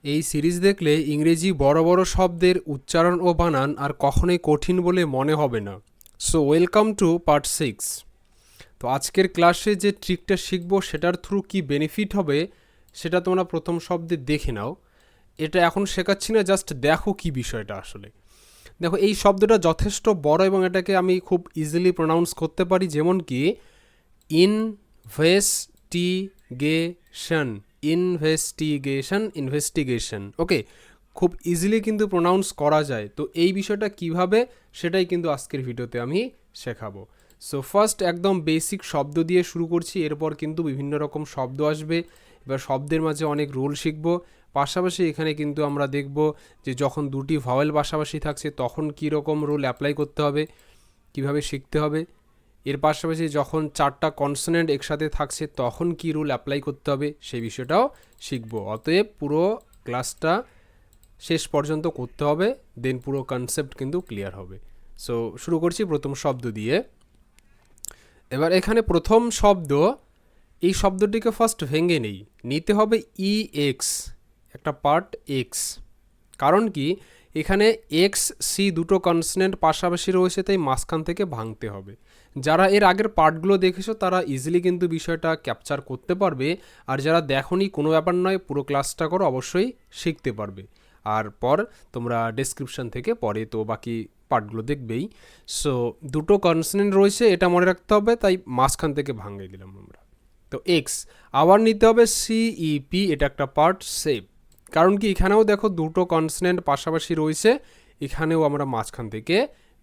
এই সিরিজ দেখলে ইংরেজি বড় বড় শব্দের উচ্চারণ ও বানান আর কখনোই কঠিন বলে মনে হবে না। So welcome to part 6। তো আজকের ক্লাসে যে ট্রিকটা শিখবো সেটার থ্রু কি বেনিফিট হবে সেটা তোমরা প্রথম শব্দে দেখে নাও। এটা এখন শেখাচ্ছি না, জাস্ট দেখো কি বিষয়টা আসলে। দেখো, এই শব্দটা যথেষ্ট বড় এবং এটাকে আমি খুব ইজিলি প্রোনাউন্স করতে পারি, যেমন কি ইনভেস্টিগেশন, ইনভেস্টিগেশন। ওকে, খুব ইজিলি কিন্তু প্রোনাউন্স করা যায়। তো এই বিষয়টা কিভাবে সেটাই কিন্তু আজকের ভিডিওতে আমি শেখাবো। সো ফার্স্ট একদম বেসিক শব্দ দিয়ে শুরু করছি, এরপর কিন্তু বিভিন্ন রকম শব্দ আসবে। এবার শব্দের মাঝে অনেক রুল শিখব। পাশাপাশি এখানে কিন্তু আমরা দেখব যে যখন দুটি ভাওয়েল পাশাপাশি থাকছে তখন কী রকম রুল অ্যাপ্লাই করতে হবে, কিভাবে শিখতে হবে। এর পাশাপাশি যখন চারটা কনসোনেন্ট একসাথে থাকছে তখন কী রুল অ্যাপ্লাই করতে হবে সেই বিষয়টাও শিখব। অতএব পুরো ক্লাসটা শেষ পর্যন্ত করতে হবে, দেন পুরো কনসেপ্ট কিন্তু ক্লিয়ার হবে। সো শুরু করছি প্রথম শব্দ দিয়ে। এবার এখানে প্রথম শব্দ, এই শব্দটিকে ফার্স্ট ভেঙে নিতে হবে ই এক্স, একটা পার্ট এক্স। কারণ কি, এখানে এক্স সি দুটো কনসোনেন্ট পাশাপাশি রয়েছে, তাই মাঝখান থেকে ভাঙতে হবে। যারা এর আগের পার্টগুলো দেখেছো তারা ইজিলি কিন্তু বিষয়টা ক্যাপচার করতে পারবে, আর যারা দেখোনি কোনো ব্যাপার নয়, পুরো ক্লাসটা করো, অবশ্যই শিখতে পারবে। আর পর তোমরা ডেসক্রিপশন থেকে পরে তো বাকি পার্টগুলো দেখবেই। সো দুটো কনসোনেন্ট রয়েছে এটা মনে রাখতে হবে, তাই মাঝখান থেকে ভাঙিয়ে দিলাম আমরা। তো এক্স আবার নিতে হবে সিইপি, এটা একটা পার্ট সেপ। কারণ কি, এখানেও দেখো দুটো কনসোনেন্ট পাশাপাশি রয়েছে, এখানেও আমরা মাঝখান থেকে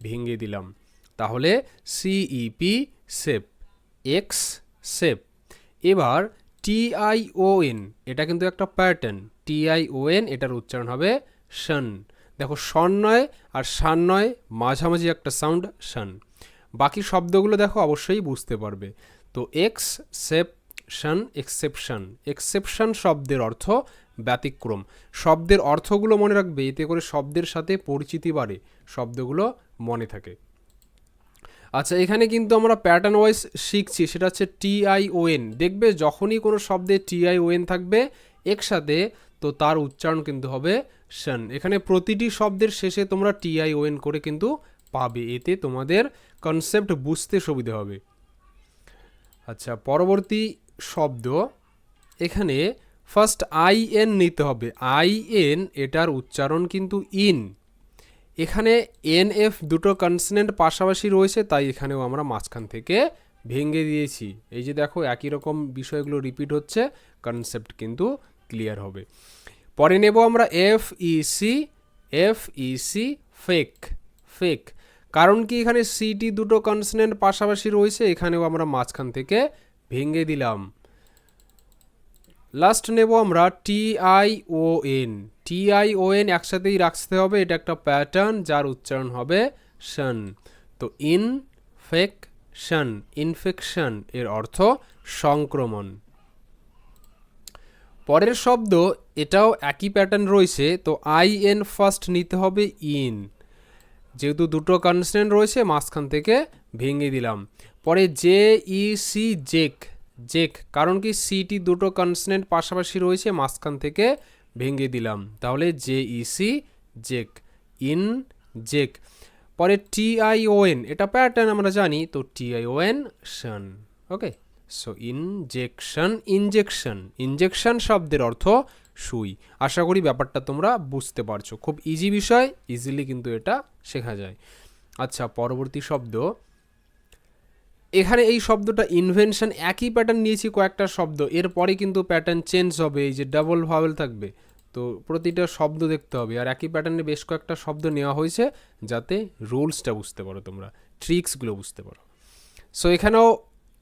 ভেঙে দিলাম। তাহলে সিইপি সেপ, এক্স সেপ। এবার টিআইওএন, এটা কিন্তু একটা প্যাটার্ন। টিআইওএন এটার উচ্চারণ হবে শন। দেখো, শন নয় আর শান নয়, মাঝামাঝি একটা সাউন্ড, শন। বাকি শব্দগুলো দেখো অবশ্যই বুঝতে পারবে। তো এক্স সেপ শন, এক্সেপশন। এক্সেপশন শব্দের অর্থ ব্যতিক্রম। শব্দের অর্থগুলো মনে রাখবে, এতে করে শব্দের সাথে পরিচিতি বাড়ে, শব্দগুলো মনে থাকে। আচ্ছা, এখানে কিন্তু আমরা প্যাটার্ন ওয়াইজ শিখছি, সেটা হচ্ছে টিআইওএন। দেখবে যখনই কোনো শব্দে টিআইওএন থাকবে একসাথে, তো তার উচ্চারণ কিন্তু হবে শন। এখানে প্রতিটি শব্দের শেষে তোমরা টিআইওএন করে কিন্তু পাবে, এতে তোমাদের কনসেপ্ট বুঝতে সুবিধা হবে। আচ্ছা, পরবর্তী শব্দ, এখানে ফার্স্ট আইএন নিতে হবে। আইএন এটার উচ্চারণ কিন্তু ইন। এখানে এন এফ দুটো কনসোনেন্ট পাশাপাশি রয়েছে, তাই এখানেও আমরা মাঝখান থেকে ভেঙে দিয়েছি। এই যে দেখো, একই রকম বিষয়গুলো রিপিট হচ্ছে, কনসেপ্ট কিন্তু ক্লিয়ার হবে। পরে নেব আমরা এফইসি, এফইসি ফেক, ফেক। কারণ কি, এখানে সিটি দুটো কনসোনেন্ট পাশাপাশি রয়েছে, এখানেও আমরা মাঝখান থেকে ভেঙে দিলাম। লাস্ট নেব আমরা টিআইওএন, টিআইওএন একসাথেই রাখতে হবে, এটা একটা প্যাটার্ন যার উচ্চারণ হবে শন। তো ইনফেকশন, ইনফেকশন এর অর্থ সংক্রমণ। পরের শব্দ, এটাও একই প্যাটার্ন রয়েছে, তো আইএন ফার্স্ট নিতে হবে ইন, যেহেতু দুটো কনসোনেন্ট রয়েছে মাঝখান থেকে ভেঙে দিলাম। পরে জে ই সি, জেক, জেক। কারণ কি, সিটি দুটো কনসোনেন্ট পাশাপাশি রয়েছে, মাঝখান থেকে ভেঙে দিলাম। তাহলে J E C, ject, in ject. পরে টিআইওএন, এটা প্যাটার্ন আমরা জানি, তো T I O N shun. Okay, so injection, injection. Injection শব্দের অর্থ সুই। আশা করি ব্যাপারটা তোমরা বুঝতে পারছো, খুব ইজি বিষয়, ইজিলি কিন্তু এটা শেখা যায়। আচ্ছা, পরবর্তী শব্দ, এখানে এই শব্দটা ইনভেনশন, একই প্যাটার্ন নিয়েছি কয়েকটা শব্দ, এরপরে কিন্তু প্যাটার্ন চেঞ্জ হবে, এই যে ডাবল ভাওয়েল থাকবে, তো প্রতিটা শব্দ দেখতে হবে। আর একই প্যাটার্নে বেশ কয়েকটা শব্দ নেওয়া হয়েছে যাতে রুলসটা বুঝতে পারো, তোমরা ট্রিক্সগুলো বুঝতে পারো। সো এখানেও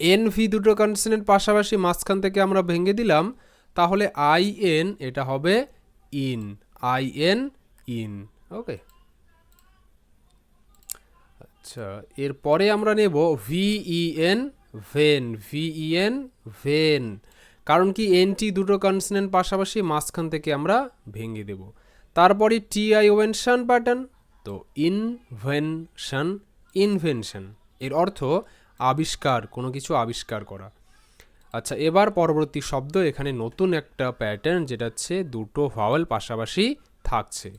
এন ভি দুটো কনসোনেন্ট পাশাপাশি মাঝখান থেকে আমরা ভেঙে দিলাম, তাহলে আই এন এটা হবে ইন, আই এন ইন। ওকে, আচ্ছা, এরপরে আমরা নেব ভিইএন, ভেন, ভিইএন ভেন। কারণ কি, এনটি দুটো কনসোনেন্ট পাশাপাশি মাঝখান থেকে আমরা ভেঙে দেব। তারপরে টিআইওএনশন প্যাটার্ন, তো ইনভেনশন, ইনভেনশন এর অর্থ আবিষ্কার, কোনো কিছু আবিষ্কার করা। আচ্ছা, এবার পরবর্তী শব্দ, এখানে নতুন একটা প্যাটার্ন, যেটা হচ্ছে দুটো ভাওয়েল পাশাপাশি থাকছে।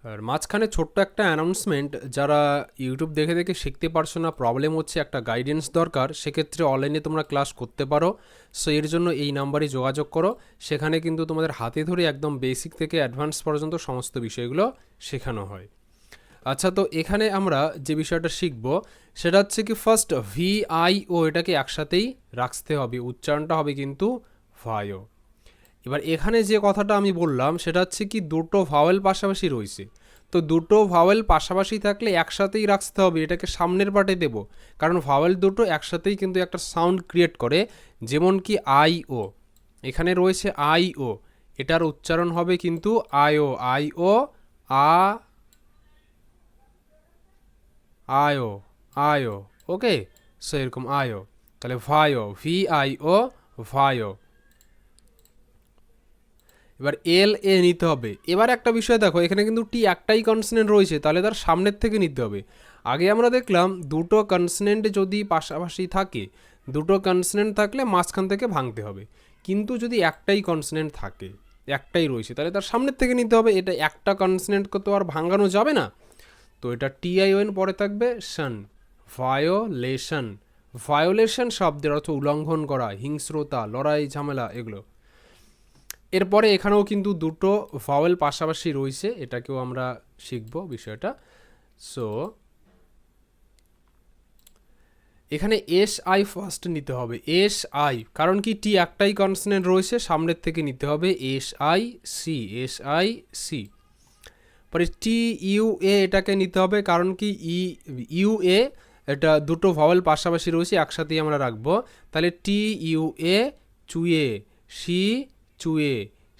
আর মাঝখানে ছোট্ট একটা অ্যানাউন্সমেন্ট, যারা ইউটিউব দেখে দেখে শিখতে পারছো না, প্রবলেম হচ্ছে, একটা গাইডেন্স দরকার, সেক্ষেত্রে অনলাইনে তোমরা ক্লাস করতে পারো। সো এর জন্য এই নাম্বারে যোগাযোগ করো, সেখানে কিন্তু তোমাদের হাতে ধরে একদম বেসিক থেকে অ্যাডভান্স পর্যন্ত সমস্ত বিষয়গুলো শেখানো হয়। আচ্ছা, তো এখানে আমরা যে বিষয়টা শিখব সেটা হচ্ছে কি, ফার্স্ট ভি আই ও এটাকে একসাথেই রাখতে হবে, উচ্চারণটা হবে কিন্তু ভায়ো। এবার এখানে যে কথাটা আমি বললাম সেটা হচ্ছে কি, দুটো ভাওয়েল পাশাপাশি রয়েছে, তো দুটো ভাওয়েল পাশাপাশি থাকলে একসাথেই রাখতে হবে, এটাকে সামনের পার্টে দেব, কারণ ভাওয়েল দুটো একসাথেই কিন্তু একটা সাউন্ড ক্রিয়েট করে। যেমন কি আই ও, এখানে রয়েছে আই ও, এটার উচ্চারণ হবে কিন্তু আয়ো, আই ও, আয়ো, আয়ো। ওকে, সো এরকম আয়ো, তাহলে ভায়ো, ভি আই ও, ভায়ো। এবার এল এ নিতে হবে। এবার একটা বিষয় দেখো, এখানে কিন্তু টি একটাই কনসনেন্ট রয়েছে, তাহলে তার সামনের থেকে নিতে হবে। আগে আমরা দেখলাম দুটো কনসনেন্ট যদি পাশাপাশি থাকে, দুটো কনসনেন্ট থাকলে মাঝখান থেকে ভাঙতে হবে, কিন্তু যদি একটাই কনসনেন্ট থাকে, একটাই রয়েছে, তাহলে তার সামনের থেকে নিতে হবে। এটা একটা কনসনেন্টকে তো আর ভাঙানো যাবে না, তো এটা টিআইওএন পরে থাকবে শন, ভায়োলেশন। ভায়োলেশন শব্দের অর্থ উল্লঙ্ঘন করা, হিংস্রতা, লড়াই, ঝামেলা, এগুলো। এরপরে এখানেও কিন্তু দুটো ভাওয়েল পাশাপাশি রয়েছে, এটাকেও আমরা শিখব বিষয়টা। সো এখানে এস আই ফার্স্ট নিতে হবে, এস আই, কারণ কি টি একটাই কনসনেন্ট রয়েছে, সামনের থেকে নিতে হবে S I C, S I C. পরে টি ইউ এ, এটাকে নিতে হবে, কারণ কি ইউ এ, এটা দুটো ভাওয়েল পাশাপাশি রয়েছে, একসাথেই আমরা রাখবো, তাহলে T U A, চুয়ে, C চুয়ে,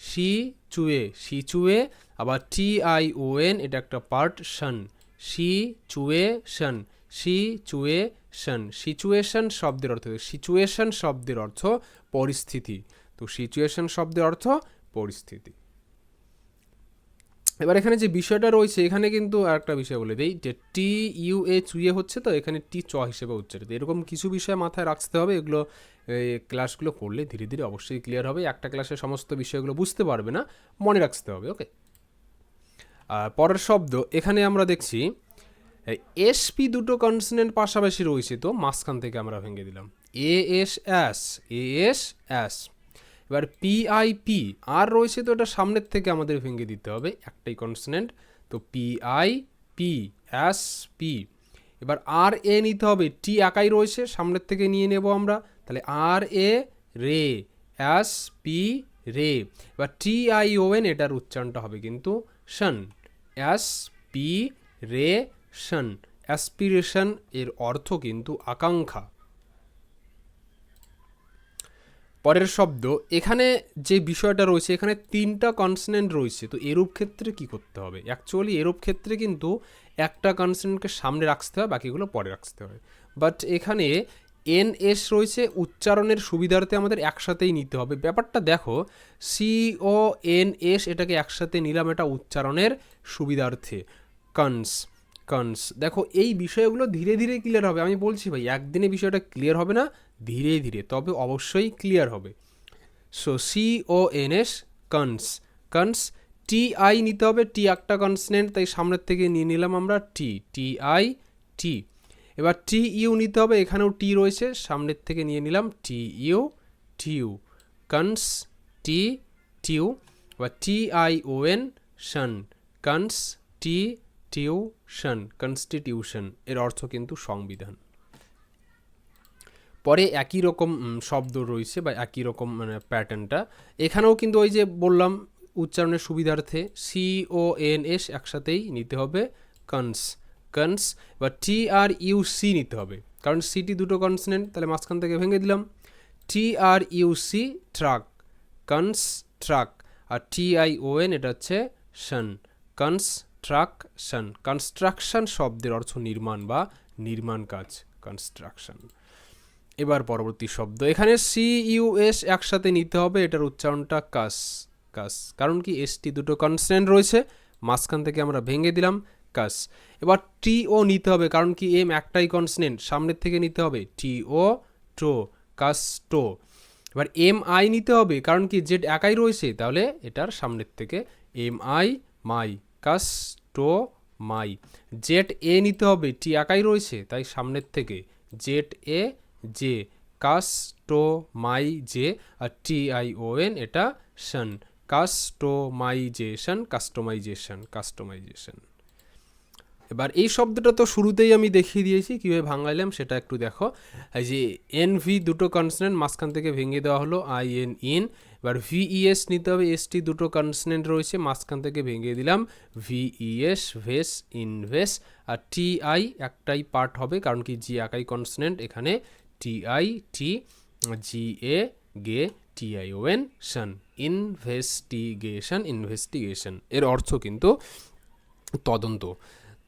C চুয়ে, C চুয়ে। আবার টি আই ও এন, এটা একটা পার্ট, শন, সি চুয়ে শন, সি চুয়ে শন। সিচুয়েশন শব্দের অর্থ, সিচুয়েশন শব্দের অর্থ পরিস্থিতি, তো সিচুয়েশন শব্দের অর্থ পরিস্থিতি। এবার এখানে যে বিষয়টা রয়েছে, এখানে কিন্তু আরেকটা বিষয় বলে দিই, যে টি ইউ এ চুয়ে হচ্ছে, তো এখানে টি চ হিসেবে উচ্চারিত, এরকম কিছু বিষয় মাথায় রাখতে হবে। এগুলো ক্লাসগুলো করলে ধীরে ধীরে অবশ্যই ক্লিয়ার হবে, একটা ক্লাসে সমস্ত বিষয়গুলো বুঝতে পারবে না, মনে রাখতে হবে। ওকে, পরের শব্দ, এখানে আমরা দেখছি এসপি দুটো কনসনেন্ট পাশাপাশি রয়েছে, তো মাঝখান থেকে আমরা ভেঙে দিলাম, A S S, A S S. এবার পিআইপি আর রয়েছে, তো এটা সামনের থেকে আমাদের ভেঙে দিতে হবে, একটাই কনসনেন্ট, তো পিআই পি, এস পি। এবার আর এ নিতে হবে, টি একাই রয়েছে, সামনের থেকে নিয়ে নেব আমরা, তাহলে আর এ রে, এস পি রে। এবার টি আই ও এন, এটার উচ্চারণটা হবে কিন্তু শন, এস পি রে শন। অ্যাসপিরেশন এর অর্থ কিন্তু আকাঙ্ক্ষা। পরের শব্দ, এখানে যে বিষয়টা রয়েছে, এখানে তিনটা কনসনেন্ট রয়েছে, তো এরূপ ক্ষেত্রে কি করতে হবে? অ্যাকচুয়ালি এরূপ ক্ষেত্রে কিন্তু একটা কনসনেন্টকে সামনে রাখতে হয়, বাকিগুলো পরে রাখতে হয়, বাট এখানে এন এস রয়েছে, উচ্চারণের সুবিধার্থে আমাদের একসাথেই নিতে হবে। ব্যাপারটা দেখো, সি ও এন এস, এটাকে একসাথে নিলাম, এটা উচ্চারণের সুবিধার্থে, কনস, কনস। দেখো এই বিষয়গুলো ধীরে ধীরে ক্লিয়ার হবে, আমি বলছি ভাই একদিনে বিষয়টা ক্লিয়ার হবে না, ধীরে ধীরে, তবে অবশ্যই ক্লিয়ার হবে। So C O N S, cons, cons. T I নিতে হবে, টি একটা কনসনেন্ট, তাই সামনের থেকে নিয়ে নিলাম আমরা টি, টি আই টি। এবার টি ইউ নিতে হবে, এখানেও টি রয়েছে, সামনের থেকে নিয়ে নিলাম টি ইউ, টিউ, কনস, টি টিউ। এবার টি আই ও এন, শন, কনস, টি টিউশন, কনস্টিটিউশন, এর অর্থ কিন্তু সংবিধান। পরে একই রকম শব্দ রয়েছে, বা একই রকম মানে প্যাটার্নটা, এখানেও কিন্তু ওই যে বললাম উচ্চারণের সুবিধার্থে সি ও এন এস একসাথেই নিতে হবে, কনস, কনস। বা টি আর ইউ সি নিতে হবে, কারণ সিটি দুটো কনসনেন্ট, তাহলে মাঝখান থেকে ভেঙে দিলাম, T R U C, truck, cons, truck. আর টি আই ও এন, এটা হচ্ছে শন, কনস্ট্রাকশন। কনস্ট্রাকশন শব্দের অর্থ নির্মাণ বা নির্মাণ কাজ, কনস্ট্রাকশন। এবার পরবর্তী শব্দ, এখানে সি ইউ এস একসাথে নিতে হবে, এটার উচ্চারণটা কাস, কাস, কারণ কি এসটি দুটো কনসনেন্ট রয়েছে, মাঝখান থেকে আমরা ভেঙে দিলাম, কাস। এবার টি ও নিতে হবে, কারণ কি এম একটাই কনসনেন্ট, সামনের থেকে নিতে হবে টি ও, টো, কাস টো। এবার এম আই নিতে হবে, কারণ কি জেড একাই রয়েছে, তাহলে এটার সামনের থেকে এম আই মাই, কাস্টোমাই। জেড এ নিতে হবে, টি একাই রয়েছে, তাই সামনের থেকে জেড এ জে, কাস্টোমাইজে, আর টি আই ও এন এটা শন, কাস্টোমাইজেশন। এবার এই শব্দটা তো শুরুতেই আমি দেখিয়ে দিয়েছি কীভাবে ভাঙাইলাম, সেটা একটু দেখো। এই যে এন ভি দুটো কনসনেন্ট মাঝখান থেকে ভেঙে দেওয়া হলো আই এন ইন। এবার ভিইএস নিতে হবে, এস টি দুটো কনসনেন্ট রয়েছে মাঝখান থেকে ভেঙে দিলাম ভিইএস, ভেস, ইনভেস। আর টি আই একটাই পার্ট হবে, কারণ কি জি একাই কনসনেন্ট, এখানে T I T, G A গে, টি আই ও এন শন, ইনভেস্টিগেশন। এর অর্থ কিন্তু তদন্ত।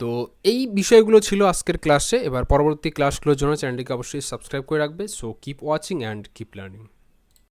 তো এই বিষয়গুলো ছিল আজকের ক্লাসে। এবার পরবর্তী ক্লাসগুলোর জন্য চ্যানেলটিকে অবশ্যই সাবস্ক্রাইব করে রাখবে। So keep watching and keep learning.